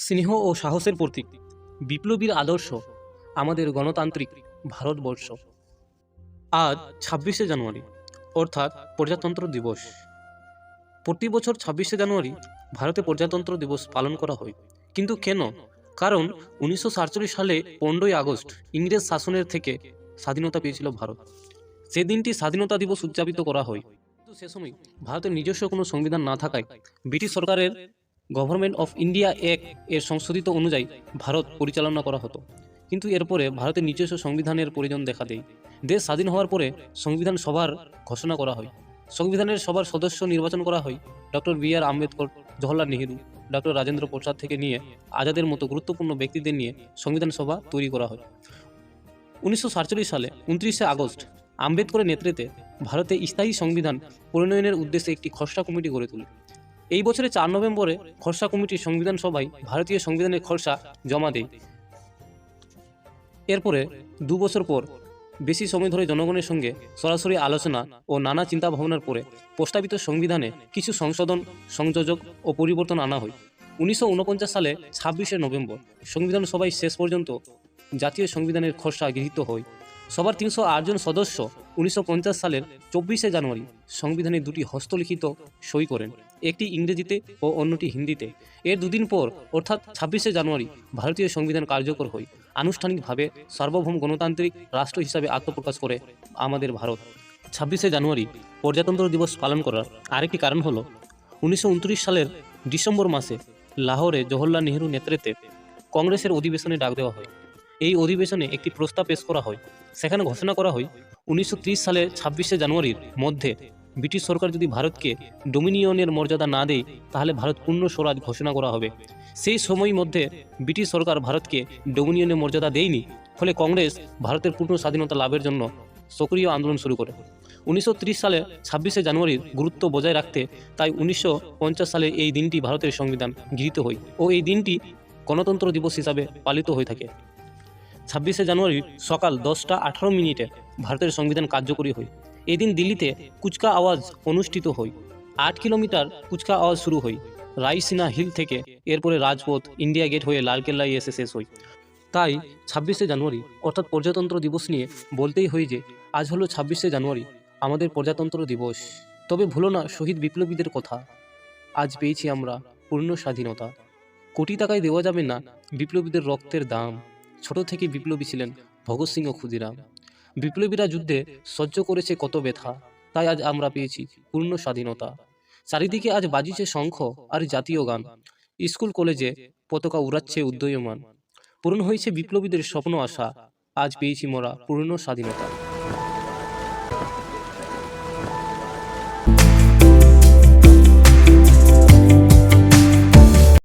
স্নেহ ও সাহসের প্রতীক, বিপ্লবীর আদর্শ, আমাদের গণতান্ত্রিক ভারতবর্ষ। আজ 26শে জানুয়ারি, অর্থাৎ প্রজাতন্ত্র দিবস। প্রতি বছর 26শে জানুয়ারি ভারতে প্রজাতন্ত্র দিবস পালন করা হয়। কিন্তু কেন? কারণ 1947 সালে 15ই আগস্ট ইংরেজ শাসনের থেকে স্বাধীনতা পেয়েছিল ভারত। সেদিনটি স্বাধীনতা দিবস উদযাপিত করা হয়। কিন্তু সে সময় ভারতের নিজস্ব কোনো সংবিধান না থাকায় ব্রিটিশ সরকারের গভর্নমেন্ট অফ ইন্ডিয়া অ্যাক্ট এর সংশোধিত অনুযায়ী ভারত পরিচালনা করা হতো। কিন্তু এরপরে ভারতের নিজস্ব সংবিধানের প্রয়োজন দেখা দেয়। দেশ স্বাধীন হওয়ার পরে সংবিধান সভার ঘোষণা করা হয়। সংবিধানের সভার সদস্য নির্বাচন করা হয় ডক্টর বি.আর. আম্বেদকর, জওহরলাল নেহেরু, ডক্টর রাজেন্দ্র প্রসাদ থেকে নিয়ে আজাদের মতো গুরুত্বপূর্ণ ব্যক্তিদের নিয়ে সংবিধান সভা তৈরি করা হয়। 1947 সালে 29শে আগস্ট আম্বেদকরের নেতৃত্বে ভারতে স্থায়ী সংবিধান প্রণয়নের উদ্দেশ্যে একটি খসড়া কমিটি গড়ে তোলে। এই বছরের 4 নভেম্বরে খসড়া কমিটি সংবিধান সভায় ভারতীয় সংবিধানের খসড়া জমা দেয়। এরপরে 2 বছর পর বেশি সময় ধরে জনগণের সঙ্গে সরাসরি আলোচনা ও নানা চিন্তা ভাবনার পরে প্রস্তাবিত সংবিধানে কিছু সংশোধন, সংযোজক ও পরিবর্তন আনা হয়। 1949 সালে 26শে নভেম্বর সংবিধান সভায় শেষ পর্যন্ত জাতীয় সংবিধানের খসড়া গৃহীত হয়। সবার 308 জন সদস্য 1950 সালের 24শে জানুয়ারি সংবিধানে 2টি হস্তলিখিত সই করেন, একটি ইংরেজিতে ও অন্যটি হিন্দিতে। এর দুদিন পর অর্থাৎ 26শে জানুয়ারি ভারতীয় সংবিধান কার্যকর হয়। আনুষ্ঠানিকভাবে সার্বভৌম গণতান্ত্রিক রাষ্ট্র হিসাবে আত্মপ্রকাশ করে আমাদের ভারত। 26শে জানুয়ারি প্রজাতন্ত্র দিবস পালন করার আরেকটি কারণ হলো 1929 সালের ডিসেম্বর মাসে লাহোরে জওহরলাল নেহরুর নেতৃত্বে কংগ্রেসের অধিবেশনে ডাক দেওয়া হয়। এই অধিবেশনে একটি প্রস্তাব পেশ করা হয়। সেখানে ঘোষণা করা হয় 1930 সালের 26শে জানুয়ারির মধ্যে ব্রিটিশ সরকার যদি ভারতকে ডোমিনিয়নের মর্যাদা না দেয় তাহলে ভারত পূর্ণ স্বরাজ ঘোষণা করা হবে। সেই সময়ের মধ্যে ব্রিটিশ সরকার ভারতকে ডোমিনিয়নের মর্যাদা দেয়নি, ফলে কংগ্রেস ভারতের পূর্ণ স্বাধীনতা লাভের জন্য সক্রিয় আন্দোলন শুরু করে। 1930 সালে 26শে জানুয়ারির গুরুত্ব বজায় রাখতে তাই 1950 সালে এই দিনটি ভারতের সংবিধান গৃহীত হয় ও এই দিনটি গণতন্ত্র দিবস হিসাবে পালিত হয়ে থাকে। 26শে জানুয়ারি সকাল 10:18 ভারতের সংবিধান কার্যকরী হয়। এদিন দিল্লিতে কুচকা আওয়াজ অনুষ্ঠিত হয়। 8 কিলোমিটার কুচকা আওয়াজ শুরু হয় রাইসিনা হিল থেকে, এরপরে রাজপথ, ইন্ডিয়া গেট হয়ে লালকেল্লায় এসে শেষ হয়। তাই 26শে জানুয়ারি অর্থাৎ প্রজাতন্ত্র দিবস নিয়ে বলতেই হয় যে আজ হলো 26শে জানুয়ারি, আমাদের প্রজাতন্ত্র দিবস। তবে ভুলো না শহীদ বিপ্লবীদের কথা। আজ পেয়েছি আমরা পূর্ণ স্বাধীনতা। কোটি টাকায় দেওয়া যাবে না বিপ্লবীদের রক্তের দাম। ছোট থেকে বিপ্লবী ছিলেন ভগৎ সিং ও ক্ষুদিরাম। বিপ্লবীরা যুদ্ধে সহ্য করেছে কত ব্যথা, তাই আজ আমরা পেয়েছি পূর্ণ স্বাধীনতা। চারিদিকে আজ বাজিছে শঙ্খ আর জাতীয় গান। স্কুল কলেজে পতাকা উড়াচ্ছে উদীয়মান। পূরণ হয়েছে বিপ্লবীদের স্বপ্ন আশা। আজ পেয়েছি মোরা পূর্ণ স্বাধীনতা।